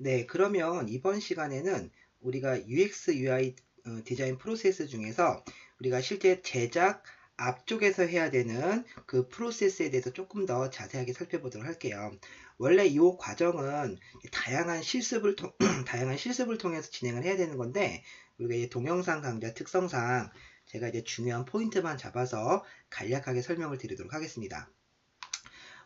네, 그러면 이번 시간에는 우리가 UX, UI 디자인 프로세스 중에서 우리가 실제 제작 앞쪽에서 해야 되는 그 프로세스에 대해서 조금 더 자세하게 살펴보도록 할게요. 원래 이 과정은 다양한 실습을 다양한 실습을 통해서 진행을 해야 되는 건데, 우리가 이제 동영상 강좌 특성상 제가 이제 중요한 포인트만 잡아서 간략하게 설명을 드리도록 하겠습니다.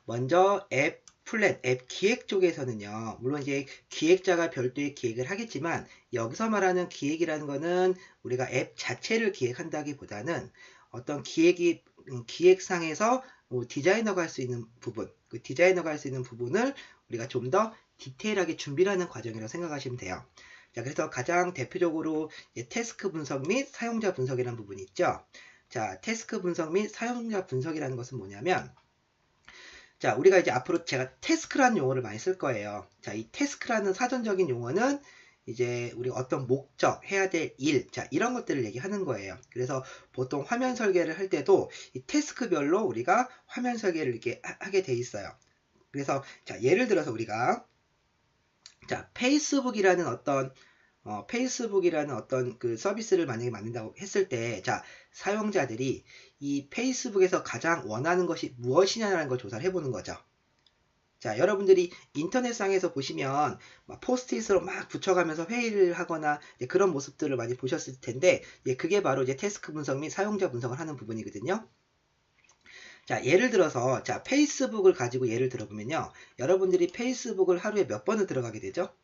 먼저 앱 플랫, 앱 기획 쪽에서는요, 물론 이제 기획자가 별도의 기획을 하겠지만, 여기서 말하는 기획이라는 거는 우리가 앱 자체를 기획한다기보다는 어떤 기획상에서 디자이너가 할 수 있는 부분, 그 디자이너가 할 수 있는 부분을 우리가 좀 더 디테일하게 준비를 하는 과정이라고 생각하시면 돼요. 자, 그래서 가장 대표적으로 태스크 분석 및 사용자 분석이라는 부분이 있죠. 자, 태스크 분석 및 사용자 분석이라는 것은 뭐냐면, 자, 우리가 이제 앞으로 제가 태스크라는 용어를 많이 쓸 거예요. 자, 이 태스크라는 사전적인 용어는 이제 우리가 어떤 목적, 해야 될 일, 자, 이런 것들을 얘기하는 거예요. 그래서 보통 화면 설계를 할 때도 이 태스크별로 우리가 화면 설계를 이렇게 하게 돼 있어요. 그래서 자, 예를 들어서 우리가 자, 페이스북이라는 어떤 그 서비스를 만약에 만든다고 했을 때, 자, 사용자들이 이 페이스북에서 가장 원하는 것이 무엇이냐라는 걸 조사를 해보는 거죠. 자, 여러분들이 인터넷상에서 보시면 막 포스트잇으로 막 붙여가면서 회의를 하거나 그런 모습들을 많이 보셨을 텐데, 그게 바로 이제 태스크 분석 및 사용자 분석을 하는 부분이거든요. 자, 예를 들어서, 자, 페이스북을 가지고 예를 들어보면요. 여러분들이 페이스북을 하루에 몇 번을 들어가게 되죠?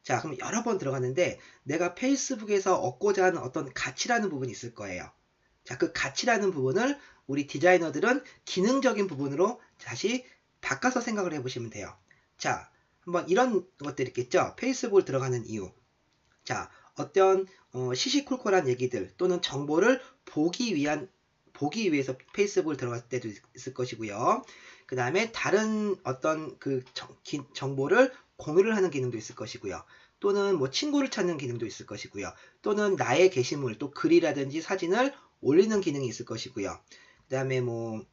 자, 그럼 여러 번 들어갔는데 내가 페이스북에서 얻고자 하는 어떤 가치라는 부분이 있을 거예요. 자, 그 가치라는 부분을 우리 디자이너들은 기능적인 부분으로 다시 바꿔서 생각을 해보시면 돼요. 자, 한번 이런 것들 있겠죠? 페이스북을 들어가는 이유. 자, 어떤 시시콜콜한 얘기들 또는 정보를 보기 위해서 페이스북을 들어갔을 때도 있을 것이고요. 그 다음에 다른 어떤 그 정보를 공유를 하는 기능도 있을 것이고요. 또는 뭐 친구를 찾는 기능도 있을 것이고요. 또는 나의 게시물, 또 글이라든지 사진을 올리는 기능이 있을 것이고요. 그 다음에 뭐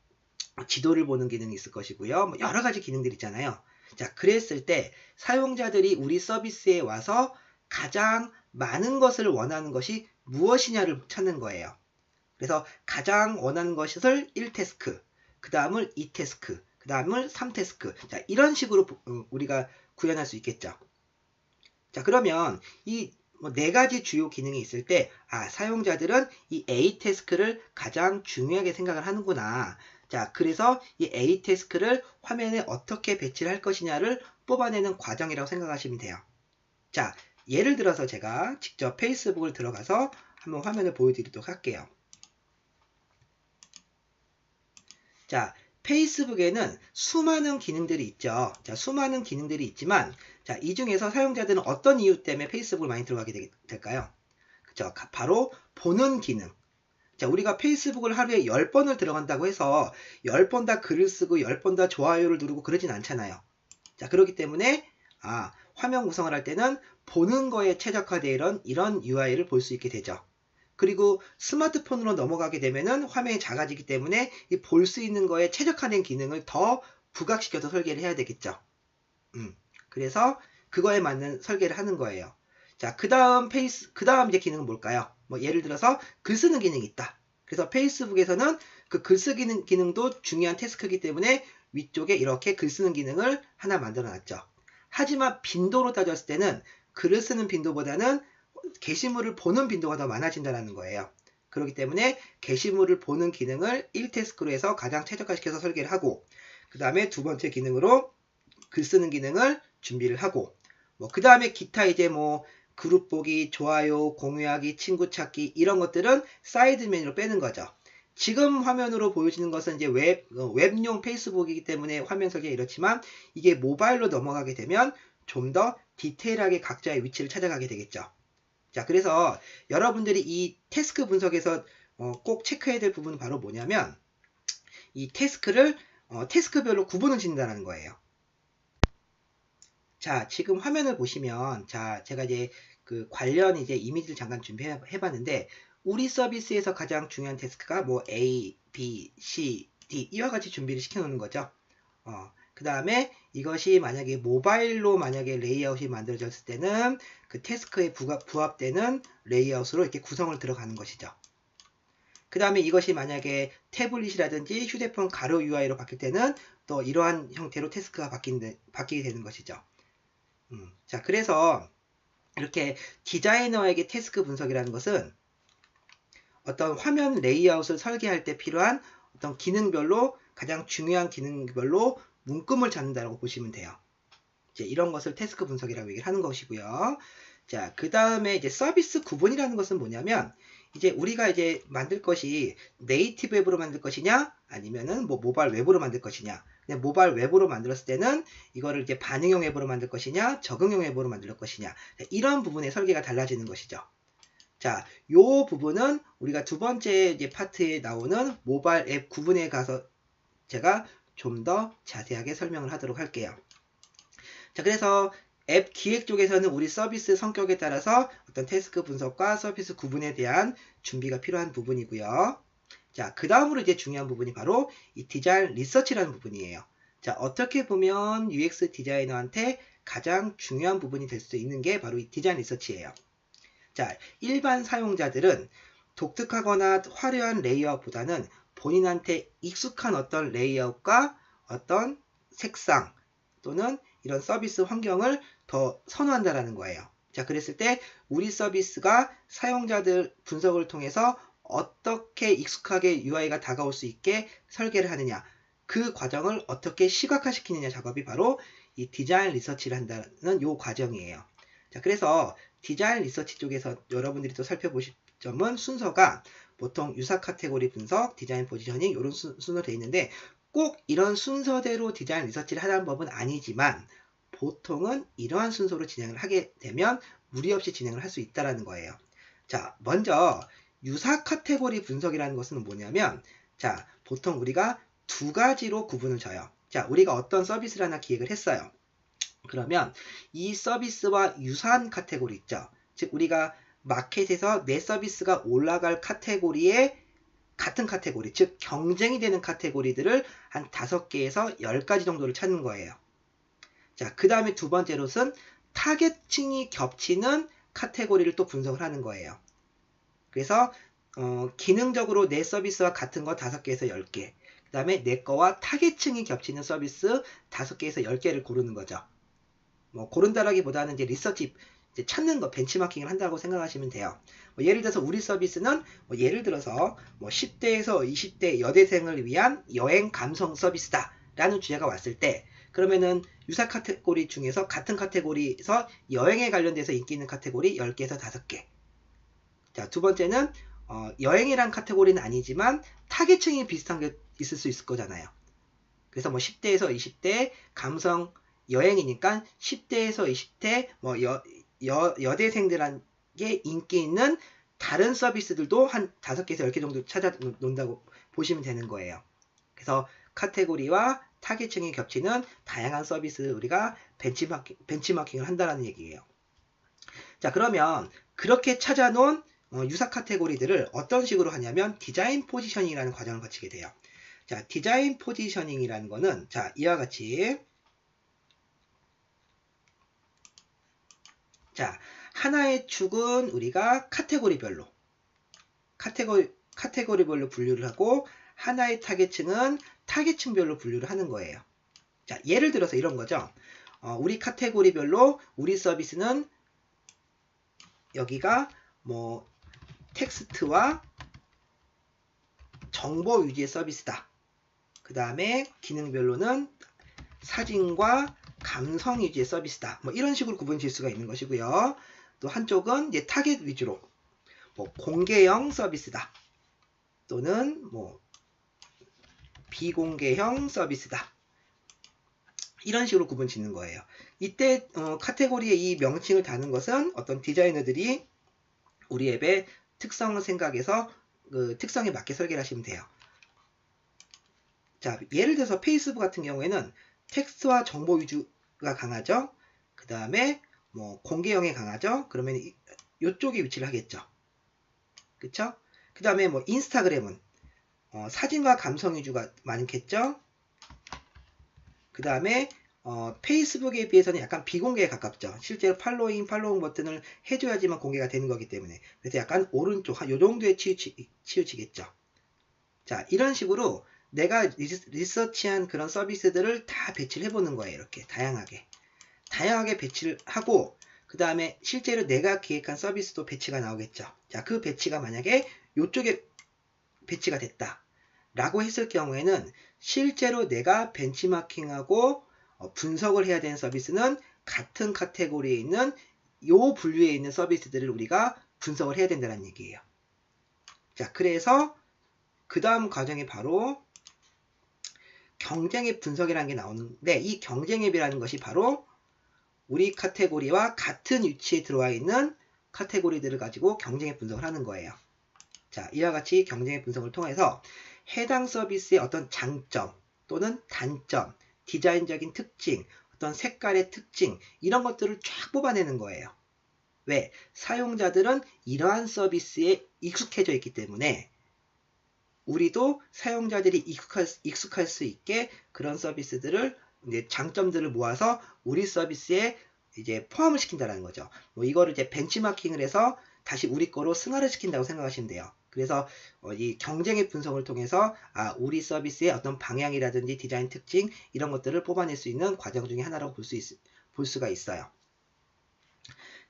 지도를 보는 기능이 있을 것이고요. 뭐 여러 가지 기능들 있잖아요. 자, 그랬을 때 사용자들이 우리 서비스에 와서 가장 많은 것을 원하는 것이 무엇이냐를 찾는 거예요. 그래서 가장 원하는 것을 1태스크, 그 다음을 2태스크, 그 다음을 3태스크. 자, 이런 식으로 우리가 구현할 수 있겠죠. 자, 그러면 이 네 가지 주요 기능이 있을 때, 아, 사용자들은 이 A 태스크를 가장 중요하게 생각을 하는구나. 자, 그래서 이 A 태스크를 화면에 어떻게 배치를 할 것이냐를 뽑아내는 과정이라고 생각하시면 돼요. 자, 예를 들어서 제가 직접 페이스북을 들어가서 한번 화면을 보여드리도록 할게요. 자, 페이스북에는 수많은 기능들이 있죠. 자, 수많은 기능들이 있지만, 자, 이 중에서 사용자들은 어떤 이유 때문에 페이스북을 많이 들어가게 될까요? 그쵸. 바로 보는 기능. 자, 우리가 페이스북을 하루에 10번을 들어간다고 해서 10번 다 글을 쓰고 10번 다 좋아요를 누르고 그러진 않잖아요. 자, 그렇기 때문에, 아, 화면 구성을 할 때는 보는 거에 최적화되어 이런 UI를 볼 수 있게 되죠. 그리고 스마트폰으로 넘어가게 되면은 화면이 작아지기 때문에 볼 수 있는 거에 최적화된 기능을 더 부각시켜서 설계를 해야 되겠죠. 그래서 그거에 맞는 설계를 하는 거예요. 자, 그 다음 이제 기능은 뭘까요? 뭐 예를 들어서 글 쓰는 기능이 있다. 그래서 페이스북에서는 그 글 쓰기는 기능도 중요한 태스크이기 때문에 위쪽에 이렇게 글 쓰는 기능을 하나 만들어 놨죠. 하지만 빈도로 따졌을 때는 글을 쓰는 빈도보다는 게시물을 보는 빈도가 더 많아진다는 거예요. 그렇기 때문에 게시물을 보는 기능을 1태스크로 해서 가장 최적화시켜서 설계를 하고, 그 다음에 두 번째 기능으로 글 쓰는 기능을 준비를 하고, 뭐 그 다음에 기타 이제 뭐 그룹 보기, 좋아요, 공유하기, 친구 찾기 이런 것들은 사이드 메뉴로 빼는 거죠. 지금 화면으로 보여지는 것은 이제 웹용 페이스북이기 때문에 화면 설계가 이렇지만, 이게 모바일로 넘어가게 되면 좀 더 디테일하게 각자의 위치를 찾아가게 되겠죠. 자, 그래서 여러분들이 이 태스크 분석에서 꼭 체크해야 될 부분은 바로 뭐냐면, 이 태스크를 태스크별로 구분을 짓는다는 거예요. 자, 지금 화면을 보시면, 자, 제가 이제 그 관련 이제 이미지를 잠깐 준비해 봤는데, 우리 서비스에서 가장 중요한 태스크가 뭐 A, B, C, D 이와 같이 준비를 시켜 놓는 거죠. 그 다음에 이것이 만약에 모바일로 만약에 레이아웃이 만들어졌을 때는 그 태스크에 부합되는 레이아웃으로 이렇게 구성을 들어가는 것이죠. 그 다음에 이것이 만약에 태블릿이라든지 휴대폰 가로 UI로 바뀔 때는 또 이러한 형태로 태스크가 바뀌게 되는 것이죠. 자, 그래서 이렇게 디자이너에게 태스크 분석이라는 것은 어떤 화면 레이아웃을 설계할 때 필요한 어떤 기능별로 가장 중요한 기능별로 문금을 찾는다고 보시면 돼요. 이제 이런 것을 태스크 분석이라고 얘기를 하는 것이고요. 자, 그 다음에 이제 서비스 구분이라는 것은 뭐냐면 이제 우리가 이제 만들 것이 네이티브 웹으로 만들 것이냐 아니면은 뭐 모바일 웹으로 만들 것이냐. 그냥 모바일 웹으로 만들었을 때는 이거를 이제 반응형 웹으로 만들 것이냐 적응형 웹으로 만들 것이냐. 이런 부분의 설계가 달라지는 것이죠. 자, 요 부분은 우리가 두 번째 이제 파트에 나오는 모바일 앱 구분에 가서 제가 좀 더 자세하게 설명을 하도록 할게요. 자, 그래서 앱 기획 쪽에서는 우리 서비스 성격에 따라서 어떤 태스크 분석과 서비스 구분에 대한 준비가 필요한 부분이고요. 자, 그 다음으로 이제 중요한 부분이 바로 이 디자인 리서치라는 부분이에요. 자, 어떻게 보면 UX 디자이너한테 가장 중요한 부분이 될 수 있는 게 바로 이 디자인 리서치예요. 자, 일반 사용자들은 독특하거나 화려한 레이아웃보다는 본인한테 익숙한 어떤 레이아웃과 어떤 색상 또는 이런 서비스 환경을 더 선호한다라는 거예요. 자, 그랬을 때 우리 서비스가 사용자들 분석을 통해서 어떻게 익숙하게 UI가 다가올 수 있게 설계를 하느냐, 그 과정을 어떻게 시각화시키느냐 작업이 바로 이 디자인 리서치를 한다는 요 과정이에요. 자, 그래서 디자인 리서치 쪽에서 여러분들이 또 살펴보실 점은 순서가 보통 유사 카테고리 분석, 디자인 포지셔닝 이런 순서로 되어 있는데 꼭 이런 순서대로 디자인 리서치를 하라는 법은 아니지만 보통은 이러한 순서로 진행을 하게 되면 무리 없이 진행을 할 수 있다는 거예요. 자, 먼저 유사 카테고리 분석이라는 것은 뭐냐면 자, 보통 우리가 두 가지로 구분을 져요. 자, 우리가 어떤 서비스를 하나 기획을 했어요. 그러면 이 서비스와 유사한 카테고리 있죠. 즉 우리가 마켓에서 내 서비스가 올라갈 카테고리에 같은 카테고리, 즉 경쟁이 되는 카테고리들을 한 5개에서 10가지 정도를 찾는 거예요. 자, 그 다음에 두 번째로는 타겟층이 겹치는 카테고리를 또 분석을 하는 거예요. 그래서 기능적으로 내 서비스와 같은 거 5개에서 10개, 그 다음에 내 거와 타겟층이 겹치는 서비스 5개에서 10개를 고르는 거죠. 뭐 고른다라기보다는 이제 리서치 이제 찾는 거 벤치마킹을 한다고 생각하시면 돼요. 뭐 예를 들어서 우리 서비스는 뭐 예를 들어서 뭐 10대에서 20대 여대생을 위한 여행 감성 서비스다 라는 주제가 왔을 때 그러면은 유사 카테고리 중에서 같은 카테고리에서 여행에 관련돼서 인기 있는 카테고리 10개에서 5개. 자, 두 번째는 여행이란 카테고리는 아니지만 타겟층이 비슷한 게 있을 수 있을 거잖아요. 그래서 뭐 10대에서 20대 감성 여행이니까 10대에서 20대 뭐 여대생들에게 인기 있는 다른 서비스들도 한 5개에서 10개 정도 찾아 놓는다고 보시면 되는 거예요. 그래서 카테고리와 타겟층이 겹치는 다양한 서비스를 우리가 벤치마킹을 한다는 얘기예요. 자, 그러면 그렇게 찾아놓은 유사 카테고리들을 어떤 식으로 하냐면 디자인 포지셔닝이라는 과정을 거치게 돼요. 자, 디자인 포지셔닝이라는 거는 자, 이와 같이 자, 하나의 축은 우리가 카테고리별로 분류를 하고 하나의 타겟층은 타겟층별로 분류를 하는 거예요. 자, 예를 들어서 이런 거죠. 우리 카테고리별로 우리 서비스는 여기가 뭐 텍스트와 정보 위주의 서비스다. 그 다음에 기능별로는 사진과 감성 위주의 서비스다. 뭐 이런 식으로 구분 질 수가 있는 것이고요. 또 한쪽은 이제 타겟 위주로 뭐 공개형 서비스다. 또는 뭐 비공개형 서비스다. 이런 식으로 구분 짓는 거예요. 이때 카테고리의 이 명칭을 다는 것은 어떤 디자이너들이 우리 앱의 특성을 생각해서 그 특성에 맞게 설계를 하시면 돼요. 자, 예를 들어서 페이스북 같은 경우에는 텍스트와 정보 위주가 강하죠. 그 다음에 뭐 공개형이 강하죠. 그러면 이쪽에 위치를 하겠죠. 그쵸? 그 다음에 뭐 인스타그램은 사진과 감성 위주가 많겠죠. 그 다음에 페이스북에 비해서는 약간 비공개에 가깝죠. 실제로 팔로잉 버튼을 해줘야지만 공개가 되는 거기 때문에. 그래서 약간 오른쪽, 요 정도에 치우치겠죠. 자, 이런 식으로 내가 리서치한 그런 서비스들을 다 배치를 해보는 거예요. 이렇게 다양하게 배치를 하고, 그 다음에 실제로 내가 기획한 서비스도 배치가 나오겠죠. 자, 그 배치가 만약에 이쪽에 배치가 됐다 라고 했을 경우에는 실제로 내가 벤치마킹하고 분석을 해야 되는 서비스는 같은 카테고리에 있는 요 분류에 있는 서비스들을 우리가 분석을 해야 된다는 얘기예요. 자, 그래서 그 다음 과정이 바로 경쟁 앱 분석이라는 게 나오는데, 이 경쟁 앱이라는 것이 바로 우리 카테고리와 같은 위치에 들어와 있는 카테고리들을 가지고 경쟁 앱 분석을 하는 거예요. 자, 이와 같이 경쟁 앱 분석을 통해서 해당 서비스의 어떤 장점 또는 단점, 디자인적인 특징, 어떤 색깔의 특징, 이런 것들을 쫙 뽑아내는 거예요. 왜? 사용자들은 이러한 서비스에 익숙해져 있기 때문에 우리도 사용자들이 익숙할 수 있게 그런 서비스들을, 이제 장점들을 모아서 우리 서비스에 이제 포함을 시킨다는 거죠. 뭐 이거를 이제 벤치마킹을 해서 다시 우리 거로 승화를 시킨다고 생각하시면 돼요. 그래서 이 경쟁의 분석을 통해서 우리 서비스의 어떤 방향이라든지 디자인 특징 이런 것들을 뽑아낼 수 있는 과정 중에 하나라고 볼 수가 있어요.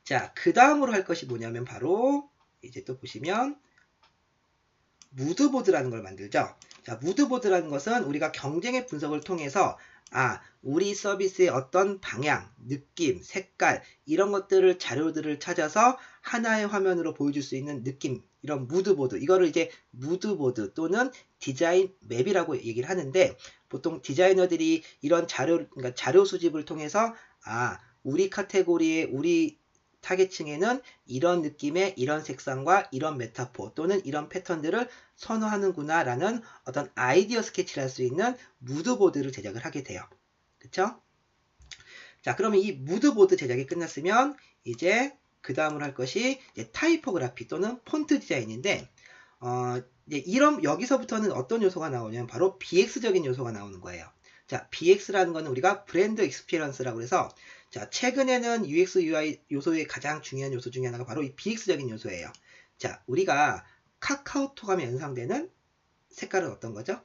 자, 그 다음으로 할 것이 뭐냐면 바로 이제 또 보시면 무드보드라는 걸 만들죠. 자, 무드보드라는 것은 우리가 경쟁의 분석을 통해서 우리 서비스의 어떤 방향, 느낌, 색깔 이런 것들을 자료들을 찾아서 하나의 화면으로 보여줄 수 있는 느낌, 이런 무드보드, 이거를 이제 무드보드 또는 디자인 맵이라고 얘기를 하는데, 보통 디자이너들이 이런 그러니까 자료 수집을 통해서 우리 카테고리에 우리 타겟층에는 이런 느낌의 이런 색상과 이런 메타포 또는 이런 패턴들을 선호하는구나 라는 어떤 아이디어 스케치를 할 수 있는 무드보드를 제작을 하게 돼요. 그쵸? 자, 그러면 이 무드보드 제작이 끝났으면 이제 그 다음으로 할 것이 이제 타이포그래피 또는 폰트 디자인인데, 이제 여기서부터는 어떤 요소가 나오냐면 바로 BX적인 요소가 나오는 거예요. 자, BX라는 거는 우리가 브랜드 익스피리언스라고 해서, 자, 최근에는 UX, UI 요소의 가장 중요한 요소 중에 하나가 바로 이 BX적인 요소예요. 자, 우리가 카카오톡 하면 연상되는 색깔은 어떤 거죠?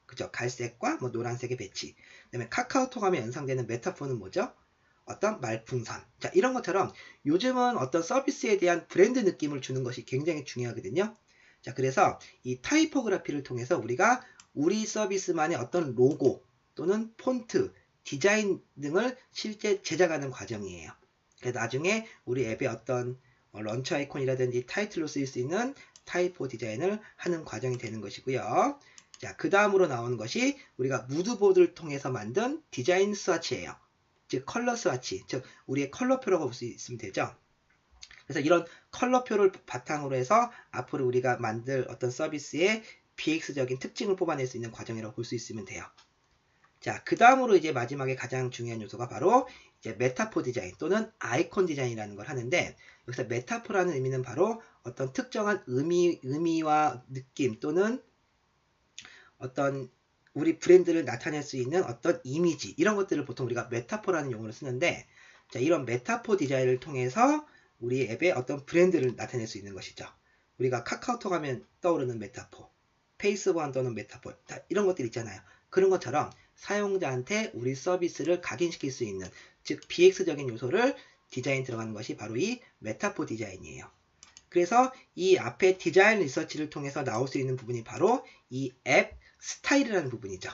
그죠? 갈색과 뭐 노란색의 배치. 그 다음에 카카오톡 하면 연상되는 메타포는 뭐죠? 어떤 말풍선. 자, 이런 것처럼 요즘은 어떤 서비스에 대한 브랜드 느낌을 주는 것이 굉장히 중요하거든요. 자, 그래서 이 타이포그래피를 통해서 우리가 우리 서비스만의 어떤 로고 또는 폰트, 디자인 등을 실제 제작하는 과정이에요. 그래서 나중에 우리 앱의 어떤 런처 아이콘이라든지 타이틀로 쓰일 수 있는 타이포 디자인을 하는 과정이 되는 것이고요. 자, 그 다음으로 나오는 것이 우리가 무드보드를 통해서 만든 디자인 스와치예요. 즉 컬러 스와치, 즉 우리의 컬러표라고 볼 수 있으면 되죠. 그래서 이런 컬러표를 바탕으로 해서 앞으로 우리가 만들 어떤 서비스의 BX적인 특징을 뽑아낼 수 있는 과정이라고 볼 수 있으면 돼요. 자, 그 다음으로 이제 마지막에 가장 중요한 요소가 바로 이제 메타포 디자인 또는 아이콘 디자인이라는 걸 하는데, 여기서 메타포라는 의미는 바로 어떤 특정한 의미와 느낌 또는 어떤 우리 브랜드를 나타낼 수 있는 어떤 이미지, 이런 것들을 보통 우리가 메타포라는 용어를 쓰는데, 자, 이런 메타포 디자인을 통해서 우리 앱의 어떤 브랜드를 나타낼 수 있는 것이죠. 우리가 카카오톡 하면 떠오르는 메타포, 페이스북 하면 떠오르는 메타포, 이런 것들 있잖아요. 그런 것처럼 사용자한테 우리 서비스를 각인시킬 수 있는, 즉 BX적인 요소를 디자인 들어가는 것이 바로 이 메타포 디자인이에요. 그래서 이 앞에 디자인 리서치를 통해서 나올 수 있는 부분이 바로 이 앱 스타일이라는 부분이죠.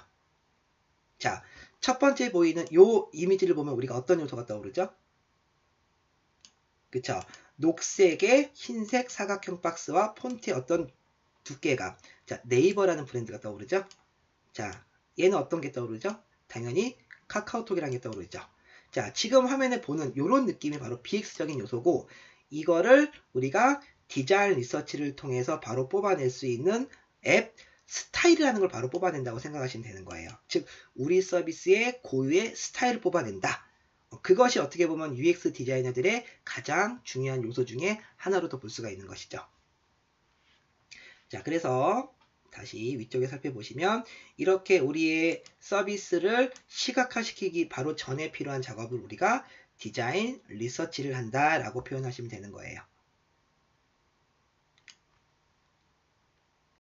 자, 첫 번째 보이는 요 이미지를 보면 우리가 어떤 요소가 떠오르죠? 그쵸? 녹색의 흰색 사각형 박스와 폰트의 어떤 두께감. 자, 네이버라는 브랜드가 떠오르죠? 자, 얘는 어떤 게 떠오르죠? 당연히 카카오톡이라는 게 떠오르죠. 자, 지금 화면에 보는 요런 느낌이 바로 BX적인 요소고, 이거를 우리가 디자인 리서치를 통해서 바로 뽑아낼 수 있는 앱 스타일이라는 걸 바로 뽑아낸다고 생각하시면 되는 거예요. 즉, 우리 서비스의 고유의 스타일을 뽑아낸다. 그것이 어떻게 보면 UX 디자이너들의 가장 중요한 요소 중에 하나로도 볼 수가 있는 것이죠. 자, 그래서 다시 위쪽에 살펴보시면 이렇게 우리의 서비스를 시각화시키기 바로 전에 필요한 작업을 우리가 디자인 리서치를 한다라고 표현하시면 되는 거예요.